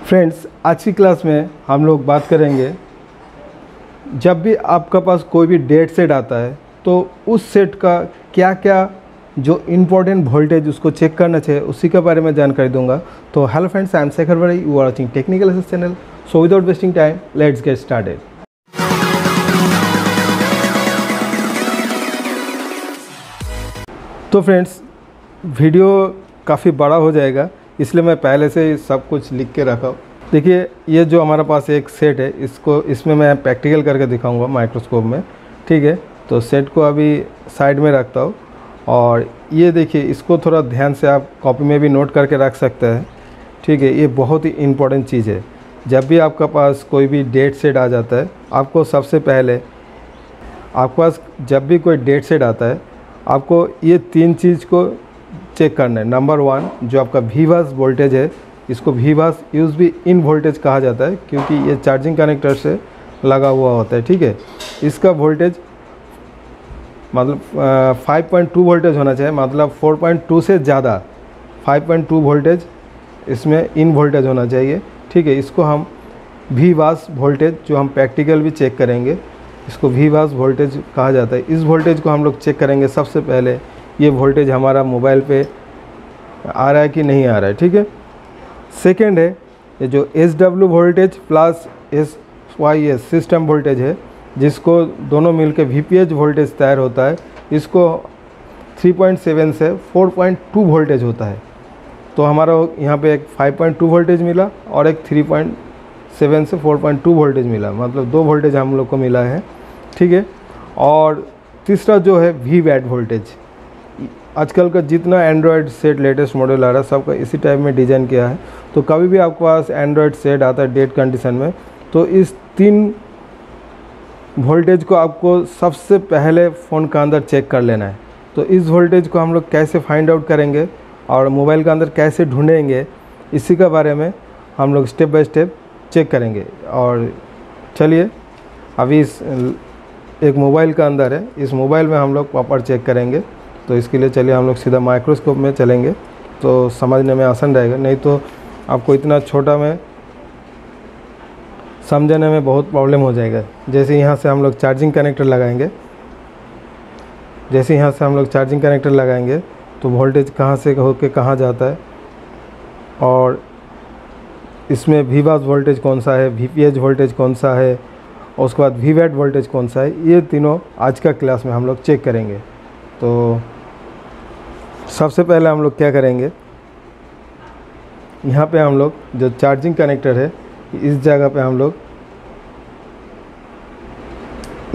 Friends, आज की class में हम लोग बात करेंगे, जब भी आपका पास कोई भी डेट सेट आता है तो उस सेट का क्या क्या जो इम्पोर्टेंट वोल्टेज उसको चेक करना चाहिए उसी के बारे में जानकारी दूंगा। तो hello friends, I am Shekhar भाई, you are watching technical aces channel. So without wasting time let's get started. तो फ्रेंड्स, वीडियो काफ़ी बड़ा हो जाएगा, इसलिए मैं पहले से ही सब कुछ लिख के रखा हूँ। देखिए, ये जो हमारा पास एक सेट है, इसमें मैं प्रैक्टिकल करके दिखाऊंगा माइक्रोस्कोप में। ठीक है, तो सेट को अभी साइड में रखता हूँ। और ये देखिए, इसको थोड़ा ध्यान से आप कॉपी में भी नोट करके रख सकते हैं। ठीक है, ये बहुत ही इम्पोर्टेंट चीज़ है। जब भी आपका पास कोई भी डेट सेट आ जाता है, आपको सबसे पहले आपके पास जब भी कोई डेट सेट आता है, आपको ये तीन चीज़ को चेक करना है। नंबर 1, जो आपका वी-बस वोल्टेज है, इसको वी-बस यूज भी इन वोल्टेज कहा जाता है, क्योंकि ये चार्जिंग कनेक्टर से लगा हुआ होता है। ठीक है, इसका वोल्टेज मतलब 5.2 वोल्टेज होना चाहिए, मतलब 4.2 से ज़्यादा 5.2 वोल्टेज इसमें इन वोल्टेज होना चाहिए। ठीक है, इसको हम वी-बस वोल्टेज, जो हम प्रैक्टिकल भी चेक करेंगे, इसको वी-बस वोल्टेज कहा जाता है। इस वोल्टेज को हम लोग चेक करेंगे। सबसे पहले ये वोल्टेज हमारा मोबाइल पे आ रहा है कि नहीं आ रहा है। ठीक है, सेकेंड है ये जो SW voltage plus SYS system voltage है, जिसको दोनों मिलकर VPH वोल्टेज तैयार होता है। इसको 3.7 से 4.2 वोल्टेज होता है। तो हमारा यहाँ पे एक 5.2 वोल्टेज मिला और एक 3.7 से 4.2 वोल्टेज मिला, मतलब 2 वोल्टेज हम लोग को मिला है। ठीक है, और तीसरा जो है VWAT वोल्टेज। आजकल का जितना एंड्रॉयड सेट लेटेस्ट मॉडल आ रहा है, सबका इसी टाइप में डिज़ाइन किया है। तो कभी भी आपके पास एंड्रॉयड सेट आता है डेट कंडीशन में, तो इस 3 वोल्टेज को आपको सबसे पहले फ़ोन का अंदर चेक कर लेना है। तो इस वोल्टेज को हम लोग कैसे फाइंड आउट करेंगे और मोबाइल के अंदर कैसे ढूंढेंगे, इसी के बारे में हम लोग स्टेप बाय स्टेप चेक करेंगे। और चलिए, अभी इस एक मोबाइल का अंदर है, इस मोबाइल में हम लोग प्रॉपर चेक करेंगे। तो इसके लिए चलिए हम लोग सीधा माइक्रोस्कोप में चलेंगे, तो समझने में आसान रहेगा। नहीं तो आपको इतना छोटा में समझने में बहुत प्रॉब्लम हो जाएगा। जैसे यहाँ से हम लोग चार्जिंग कनेक्टर लगाएंगे, तो वोल्टेज कहाँ से होके कहाँ जाता है, और इसमें वी-बस वोल्टेज कौन सा है, VPH वोल्टेज कौन सा है, और उसके बाद VWAT वोल्टेज कौन सा है, ये तीनों आज का क्लास में हम लोग चेक करेंगे। तो सबसे पहले हम लोग क्या करेंगे, यहाँ पे हम लोग जो चार्जिंग कनेक्टर है, इस जगह पे हम लोग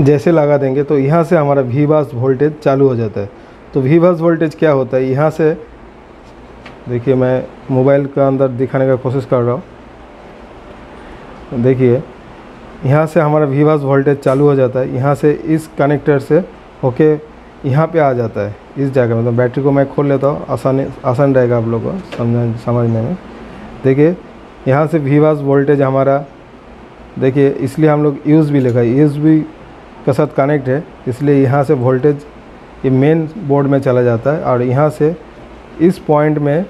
जैसे लगा देंगे, तो यहाँ से हमारा वी-बस वोल्टेज चालू हो जाता है। तो वी-बस वोल्टेज क्या होता है, यहाँ से देखिए, मैं मोबाइल का अंदर दिखाने का कोशिश कर रहा हूँ। देखिए, यहाँ से हमारा वी-बस वोल्टेज चालू हो जाता है। यहाँ से इस कनेक्टर से होके यहाँ पे आ जाता है, इस जगह में। तो बैटरी को मैं खोल लेता हूँ, आसान रहेगा आप लोगों को समझने में। देखिए, यहाँ से वी-बस वोल्टेज हमारा, देखिए, इसलिए हम लोग यूज भी लिखा है, USB के साथ कनेक्ट है, इसलिए यहाँ से वोल्टेज ये मेन बोर्ड में चला जाता है। और यहाँ से इस पॉइंट में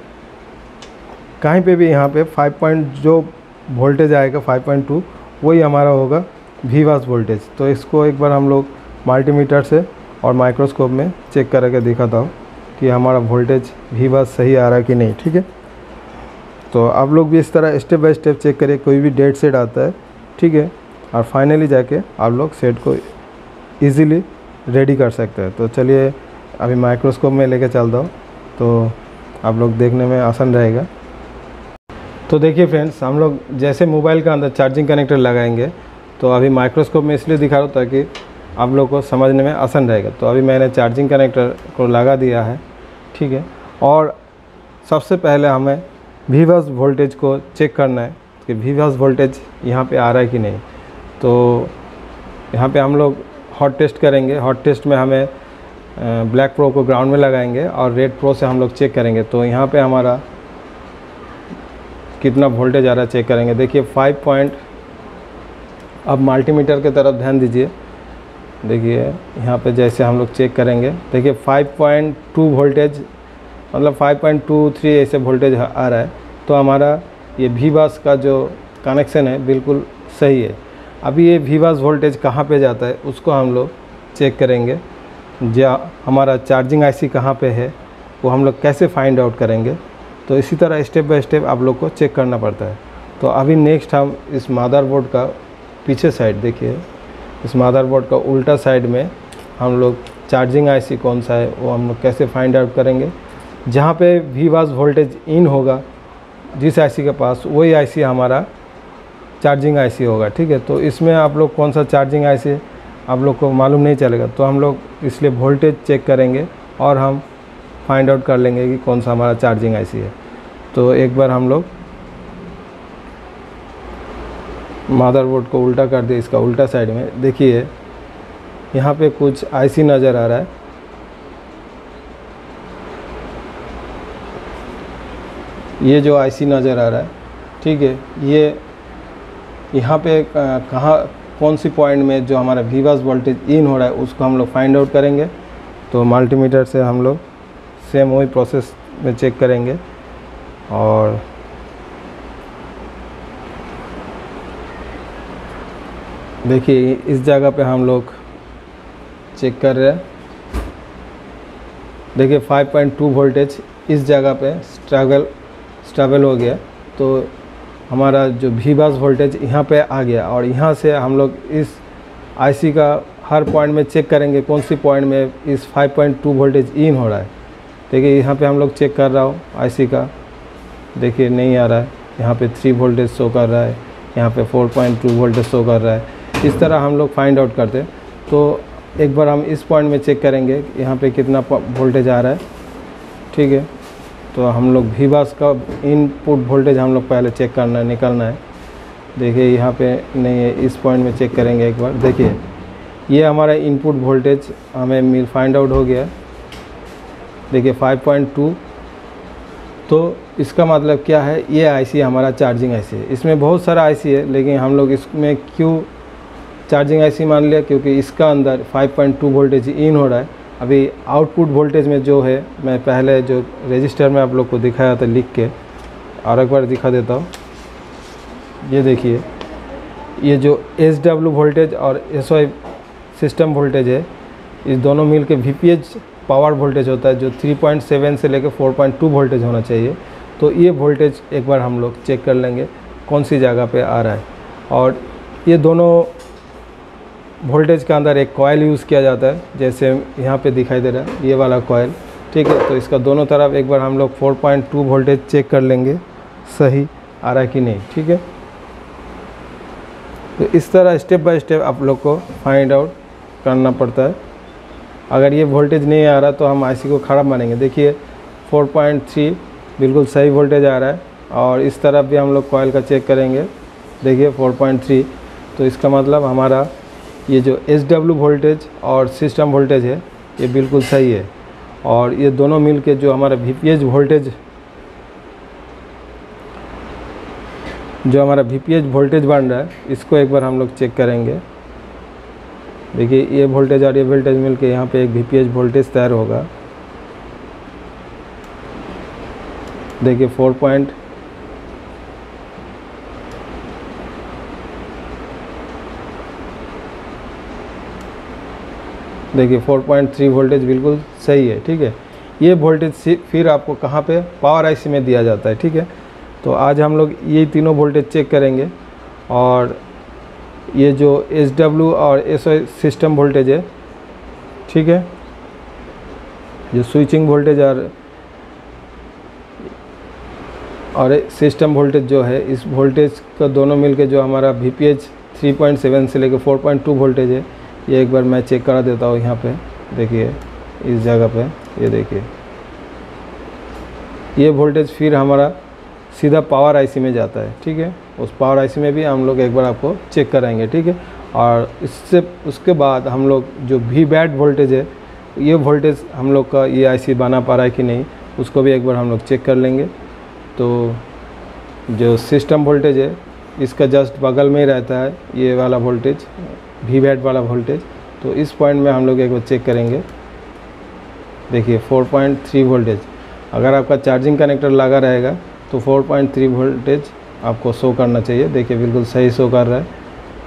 कहीं पे भी यहाँ पे 5 जो वोल्टेज आएगा 5.2, वही हमारा होगा वी-बस वोल्टेज। तो इसको एक बार हम लोग मल्टीमीटर से और माइक्रोस्कोप में चेक करके दिखाता हूँ कि हमारा वोल्टेज वी-बस सही आ रहा है कि नहीं। ठीक है, तो आप लोग भी इस तरह स्टेप बाय स्टेप चेक करिए, कोई भी डेट सेट आता है। ठीक है, और फाइनली जाके आप लोग सेट को इजीली रेडी कर सकते हैं। तो चलिए, अभी माइक्रोस्कोप में लेके चलता हूँ, तो आप लोग देखने में आसान रहेगा। तो देखिए फ्रेंड्स, हम लोग जैसे मोबाइल का अंदर चार्जिंग कनेक्टर लगाएंगे, तो अभी माइक्रोस्कोप में इसलिए दिखा रहा हूँ ताकि आप लोग को समझने में आसान रहेगा। तो अभी मैंने चार्जिंग कनेक्टर को लगा दिया है। ठीक है, और सबसे पहले हमें वी-बस वोल्टेज को चेक करना है कि वी-बस वोल्टेज यहाँ पे आ रहा है कि नहीं। तो यहाँ पे हम लोग हॉट टेस्ट करेंगे। हॉट टेस्ट में हमें ब्लैक प्रो को ग्राउंड में लगाएंगे और रेड प्रो से हम लोग चेक करेंगे। तो यहाँ पे हमारा कितना वोल्टेज आ रहा है चेक करेंगे। देखिए, 5 पॉइंट, अब मल्टीमीटर की तरफ ध्यान दीजिए। देखिए, यहाँ पे जैसे हम लोग चेक करेंगे, देखिए 5.2 वोल्टेज, मतलब 5.23 ऐसे वोल्टेज आ रहा है। तो हमारा ये VBUS का जो कनेक्शन है बिल्कुल सही है। अभी ये VBUS वोल्टेज कहाँ पे जाता है उसको हम लोग चेक करेंगे। जहाँ हमारा चार्जिंग IC कहाँ पे है वो हम लोग कैसे फाइंड आउट करेंगे। तो इसी तरह स्टेप बाय स्टेप आप लोग को चेक करना पड़ता है। तो अभी नेक्स्ट हम इस मदरबोर्ड का पीछे साइड देखिए, इस मदरबोर्ड का उल्टा साइड में हम लोग चार्जिंग IC कौन सा है वो हम लोग कैसे फाइंड आउट करेंगे। जहाँ पे VBUS वोल्टेज इन होगा जिस IC के पास, वही IC हमारा चार्जिंग IC होगा, ठीक है। तो इसमें आप लोग कौन सा चार्जिंग IC आप लोग को मालूम नहीं चलेगा, तो हम लोग इसलिए वोल्टेज चेक करेंगे और हम फाइंड आउट कर लेंगे कि कौन सा हमारा चार्जिंग IC है। तो एक बार हम लोग मदरबोर्ड को उल्टा कर दिए, इसका उल्टा साइड में देखिए यहाँ पे कुछ IC नज़र आ रहा है। ये जो IC नज़र आ रहा है, ठीक है, ये यहाँ पे कहाँ कौन सी पॉइंट में जो हमारा VBUS वोल्टेज इन हो रहा है उसको हम लोग फाइंड आउट करेंगे। तो मल्टीमीटर से हम लोग सेम वही प्रोसेस में चेक करेंगे और देखिए इस जगह पे हम लोग चेक कर रहे हैं। देखिए 5.2 वोल्टेज इस जगह पे स्टेबल हो गया, तो हमारा जो VBUS वोल्टेज यहाँ पे आ गया और यहाँ से हम लोग इस IC का हर पॉइंट में चेक करेंगे कौन सी पॉइंट में इस 5.2 वोल्टेज इन हो रहा है। देखिए यहाँ पे हम लोग चेक कर रहा हूँ IC का, देखिए नहीं आ रहा है, यहाँ पे 3 वोल्टेज शो कर रहा है, यहाँ पे 4.2 वोल्टेज शो कर रहा है। इस तरह हम लोग फाइंड आउट करते हैं। तो एक बार हम इस पॉइंट में चेक करेंगे यहाँ पे कितना वोल्टेज आ रहा है, ठीक है। तो हम लोग VBUS का इनपुट वोल्टेज हम लोग पहले चेक करना निकालना है। देखिए यहाँ पे नहीं है, इस पॉइंट में चेक करेंगे एक बार। देखिए ये हमारा इनपुट वोल्टेज हमें फाइंड आउट हो गया, देखिए 5.2। तो इसका मतलब क्या है, ये IC हमारा चार्जिंग IC है। इसमें बहुत सारा IC है लेकिन हम लोग इसमें क्यों चार्जिंग IC मान लिया, क्योंकि इसका अंदर 5.2 वोल्टेज इन हो रहा है। अभी आउटपुट वोल्टेज में जो है, मैं पहले जो रजिस्टर में आप लोग को दिखाया था लिख के, और एक बार दिखा देता हूँ। ये देखिए ये जो SW वोल्टेज और SOI सिस्टम वोल्टेज है, इस दोनों मिल के VPH पावर वोल्टेज होता है जो 3.7 से लेकर 4.2 वोल्टेज होना चाहिए। तो ये वोल्टेज एक बार हम लोग चेक कर लेंगे कौन सी जगह पे आ रहा है। और ये दोनों वोल्टेज के अंदर एक कॉइल यूज़ किया जाता है, जैसे यहाँ पे दिखाई दे रहा है ये वाला कॉइल, ठीक है। तो इसका दोनों तरफ एक बार हम लोग 4.2 वोल्टेज चेक कर लेंगे सही आ रहा है कि नहीं, ठीक है। तो इस तरह स्टेप बाय स्टेप आप लोग को फाइंड आउट करना पड़ता है। अगर ये वोल्टेज नहीं आ रहा तो हम IC को ख़राब मानेंगे। देखिए 4.3 बिल्कुल सही वोल्टेज आ रहा है, और इस तरफ भी हम लोग कॉइल का चेक करेंगे, देखिए 4.3। तो इसका मतलब हमारा ये जो SW वोल्टेज और सिस्टम वोल्टेज है ये बिल्कुल सही है। और ये दोनों मिल के जो हमारा VPH वोल्टेज बन रहा है, इसको एक बार हम लोग चेक करेंगे। देखिए ये वोल्टेज और ये वोल्टेज मिल के यहाँ पे एक VPH वोल्टेज तैयार होगा। देखिए 4.3 वोल्टेज बिल्कुल सही है, ठीक है। ये वोल्टेज फिर आपको कहाँ पे पावर IC में दिया जाता है, ठीक है। तो आज हम लोग ये तीनों वोल्टेज चेक करेंगे, और ये जो SW और SOI सिस्टम वोल्टेज है, ठीक है, जो स्विचिंग वोल्टेज और सिस्टम वोल्टेज जो है, इस वोल्टेज का दोनों मिलके जो हमारा VPH 3.7 से लेकर 4.2 वोल्टेज है, ये एक बार मैं चेक करा देता हूँ। यहाँ पे देखिए इस जगह पे ये देखिए ये वोल्टेज फिर हमारा सीधा पावर IC में जाता है, ठीक है। उस पावर IC में भी हम लोग एक बार आपको चेक कराएंगे, ठीक है। और उसके बाद हम लोग जो VBAT वोल्टेज है, ये वोल्टेज हम लोग का ये IC बना पा रहा है कि नहीं, उसको भी एक बार हम लोग चेक कर लेंगे। तो जो सिस्टम वोल्टेज है इसका जस्ट बगल में ही रहता है ये वाला वोल्टेज, VBAT वाला वोल्टेज। तो इस पॉइंट में हम लोग एक बार चेक करेंगे। देखिए 4.3 वोल्टेज, अगर आपका चार्जिंग कनेक्टर लगा रहेगा तो 4.3 वोल्टेज आपको शो करना चाहिए। देखिए बिल्कुल सही शो कर रहा है,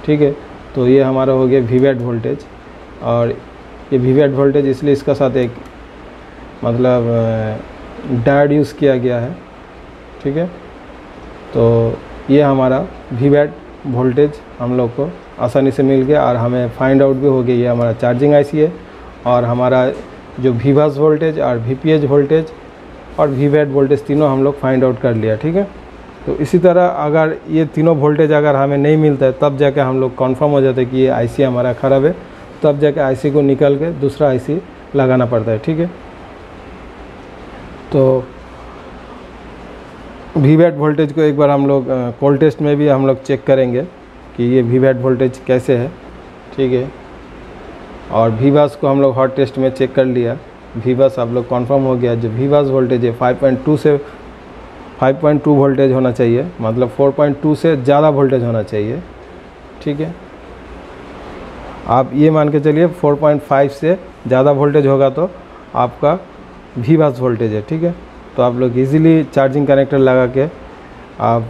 ठीक है। तो ये हमारा हो गया VWAT वोल्टेज, और ये VWAT वोल्टेज इसलिए इसका साथ एक मतलब डायोड यूज़ किया गया है, ठीक है। तो ये हमारा VWAT वोल्टेज हम लोग को आसानी से मिल गया, और हमें फाइंड आउट भी हो गया ये हमारा चार्जिंग IC है, और हमारा जो VBUS वोल्टेज और VPH वोल्टेज और VWAT वोल्टेज तीनों हम लोग फाइंड आउट कर लिया, ठीक है। तो इसी तरह अगर ये तीनों वोल्टेज अगर हमें नहीं मिलता है तब जाके हम लोग कन्फर्म हो जाते हैं कि ये IC हमारा ख़राब है, तब जाके IC को निकल के दूसरा IC लगाना पड़ता है, ठीक है। तो VWAT वोल्टेज को एक बार हम लोग कोल्ड टेस्ट में भी हम लोग चेक करेंगे कि ये VWAT वोल्टेज कैसे है, ठीक है। और VBUS को हम लोग हॉट टेस्ट में चेक कर लिया, VBUS आप लोग कन्फर्म हो गया। जो VBUS वोल्टेज है 5.2 से 5.2 वोल्टेज होना चाहिए, मतलब 4.2 से ज़्यादा वोल्टेज होना चाहिए, ठीक है। आप ये मान के चलिए 4.5 से ज़्यादा वोल्टेज होगा तो आपका VBUS वोल्टेज है, ठीक है। तो आप लोग इजीली चार्जिंग कनेक्टर लगा के आप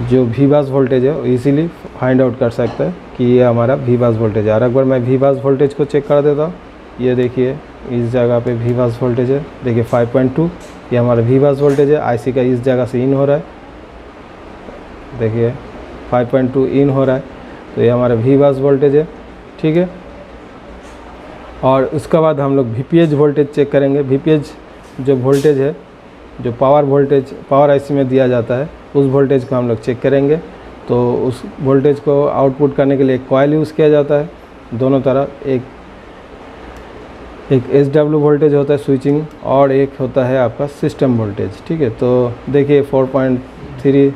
जो VBUS वोल्टेज है इजीली फाइंड आउट कर सकते हैं कि ये हमारा VBUS वोल्टेज है। और एक बार मैं VBUS वोल्टेज को चेक कर देता हूँ। ये देखिए इस जगह पे VBUS वोल्टेज है, देखिए 5.2, ये हमारा VBUS वोल्टेज है। IC का इस जगह से इन हो रहा है, देखिए 5.2 इन हो रहा है, तो ये हमारा VBUS वोल्टेज है, ठीक है। और उसके बाद हम लोग VPH वोल्टेज चेक करेंगे। VPH जो वोल्टेज है, जो पावर IC में दिया जाता है, उस वोल्टेज को हम लोग चेक करेंगे। तो उस वोल्टेज को आउटपुट करने के लिए एक कॉइल यूज़ किया जाता है दोनों तरफ। एक SW वोल्टेज होता है स्विचिंग, और एक होता है आपका सिस्टम वोल्टेज, ठीक है। तो देखिए 4.3,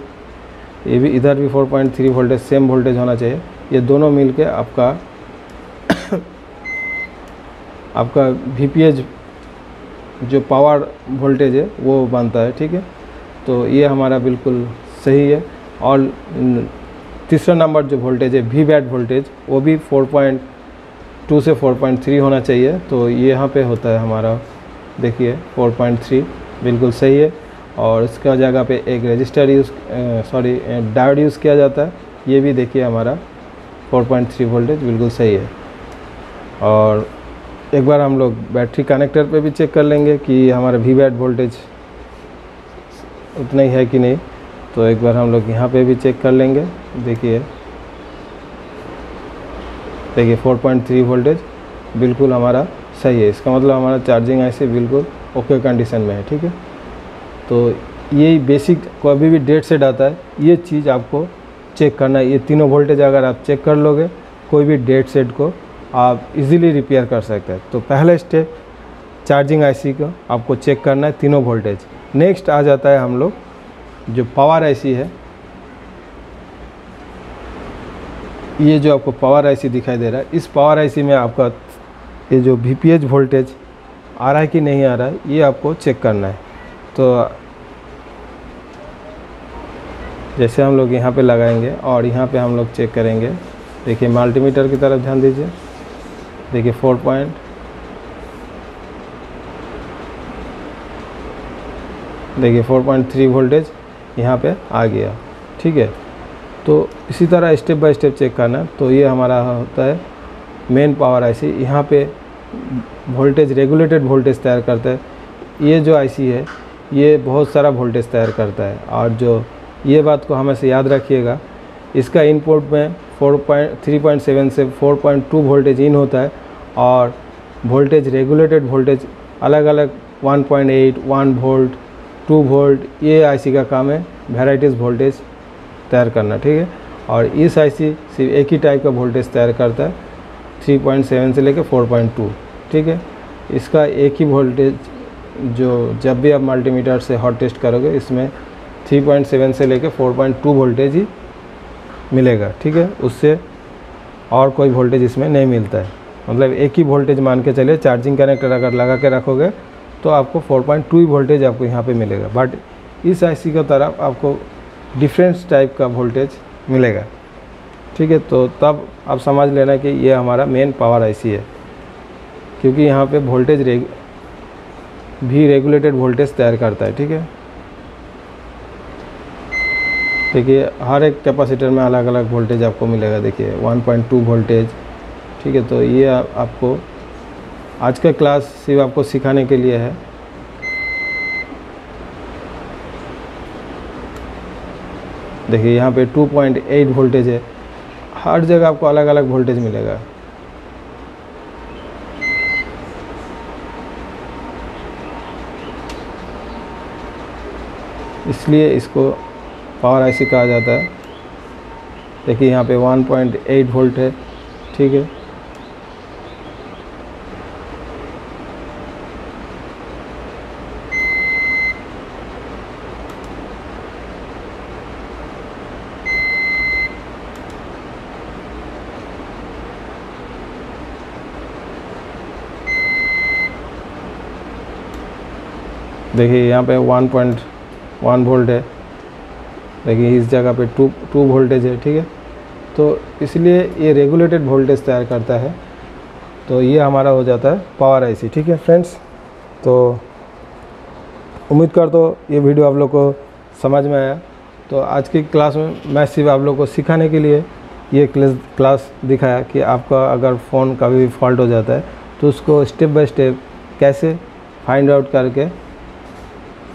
ये भी इधर भी 4.3 वोल्टेज सेम वोल्टेज होना चाहिए। ये दोनों मिलके आपका VPH जो पावर वोल्टेज है वो बनता है, ठीक है। तो ये हमारा बिल्कुल सही है। और तीसरा नंबर जो वोल्टेज है VWAT वोल्टेज, वो भी 4.2 से 4.3 होना चाहिए। तो ये यहाँ पे होता है हमारा, देखिए 4.3 बिल्कुल सही है। और इसका जगह पे एक डायोड यूज़ किया जाता है, ये भी देखिए हमारा 4.3 वोल्टेज बिल्कुल सही है। और एक बार हम लोग बैटरी कनेक्टर पे भी चेक कर लेंगे कि हमारा VWAT वोल्टेज उतना ही है कि नहीं। तो एक बार हम लोग यहाँ पे भी चेक कर लेंगे। देखिए 4.3 वोल्टेज बिल्कुल हमारा सही है। इसका मतलब हमारा चार्जिंग IC बिल्कुल ओके कंडीशन में है, ठीक है। तो ये बेसिक कोई भी डेट सेट आता है, ये चीज़ आपको चेक करना है। ये तीनों वोल्टेज अगर आप चेक कर लोगे, कोई भी डेट सेट को आप इजीली रिपेयर कर सकते हैं। तो पहला स्टेप चार्जिंग IC को आपको चेक करना है, तीनों वोल्टेज। नेक्स्ट आ जाता है हम लोग जो पावर IC है, ये जो आपको पावर IC दिखाई दे रहा है, इस पावर IC में आपका ये जो VPH वोल्टेज आ रहा है कि नहीं आ रहा है, ये आपको चेक करना है। तो जैसे हम लोग यहाँ पे लगाएंगे और यहाँ पे हम लोग चेक करेंगे। देखिए मल्टीमीटर की तरफ ध्यान दीजिए, देखिए 4.3 वोल्टेज यहाँ पे आ गया, ठीक है। तो इसी तरह स्टेप बाय स्टेप चेक करना। तो ये हमारा होता है मेन पावर IC, यहाँ पे वोल्टेज रेगुलेटेड वोल्टेज तैयार करता है। ये जो IC है ये बहुत सारा वोल्टेज तैयार करता है। और जो ये बात को हमेशा याद रखिएगा, इसका इनपुट में 3.7 से 4.2 वोल्टेज इन होता है, और वोल्टेज रेगुलेटेड वोल्टेज अलग अलग 1.8, 1 वोल्ट, 2 वोल्ट, ये IC का काम है वेराइटीज़ वोल्टेज तैयार करना, ठीक है। और इस IC सिर्फ एक ही टाइप का वोल्टेज तैयार करता है, 3.7 से लेकर 4.2, ठीक है। इसका एक ही वोल्टेज, जो जब भी आप मल्टीमीटर से हॉट टेस्ट करोगे, इसमें 3.7 से लेकर 4.2 वोल्टेज ही मिलेगा, ठीक है। उससे और कोई वोल्टेज इसमें नहीं मिलता है। मतलब एक ही वोल्टेज मान के चलिए, चार्जिंग कनेक्टर अगर लगा के रखोगे तो आपको 4.2 वोल्टेज आपको यहाँ पे मिलेगा। बट इस IC की तरफ आपको डिफरेंट टाइप का वोल्टेज मिलेगा, ठीक है। तो तब आप समझ लेना कि ये हमारा मेन पावर IC है, क्योंकि यहाँ पे वोल्टेज भी रेगुलेटेड वोल्टेज तैयार करता है, ठीक है। देखिए हर एक कैपेसिटर में अलग अलग वोल्टेज आपको मिलेगा। देखिए 1.2 वोल्टेज, ठीक है। तो ये आपको आज का क्लास सिर्फ आपको सिखाने के लिए है। देखिए यहाँ पे 2.8 वोल्टेज है, हर जगह आपको अलग अलग वोल्टेज मिलेगा। इसलिए इसको पावर आईसी कहा जाता है। देखिए यहाँ पे 1.8 वोल्ट है, ठीक है। देखिए यहाँ पे 1.1 वोल्ट है। देखिए इस जगह पे 2 वोल्टेज है, ठीक है। तो इसलिए ये रेगुलेटेड वोल्टेज तैयार करता है। तो ये हमारा हो जाता है पावर आईसी, ठीक है फ्रेंड्स। तो उम्मीद करता हूँ ये वीडियो आप लोग को समझ में आया। तो आज की क्लास में मैं सिर्फ आप लोग को सिखाने के लिए ये क्लास दिखाया कि आपका अगर फ़ोन कभी भी फॉल्ट हो जाता है तो उसको स्टेप बाय स्टेप कैसे फाइंड आउट करके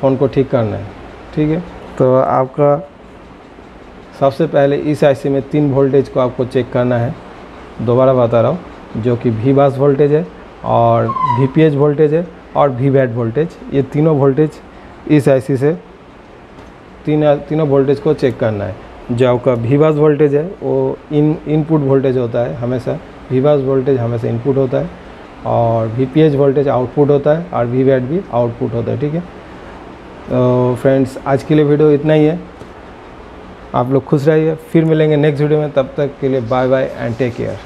फ़ोन को ठीक करना है, ठीक है। तो आपका सबसे पहले इस आईसी में 3 वोल्टेज को आपको चेक करना है। दोबारा बता रहा हूँ, जो कि वी बास वोल्टेज है और वीपीएच वोल्टेज है और वीवैट वोल्टेज। ये तीनों वोल्टेज इस आईसी से तीनों वोल्टेज को चेक करना है। जो आपका वी बास वोल्टेज है वो इनपुट वोल्टेज होता है हमेशा। वी बास वोल्टेज हमेशा इनपुट होता है और वीपीएच वोल्टेज आउटपुट होता है और वीवैट भी आउटपुट होता है, ठीक है। तो फ्रेंड्स आज के लिए वीडियो इतना ही है। आप लोग खुश रहिए, फिर मिलेंगे नेक्स्ट वीडियो में। तब तक के लिए bye bye and take care.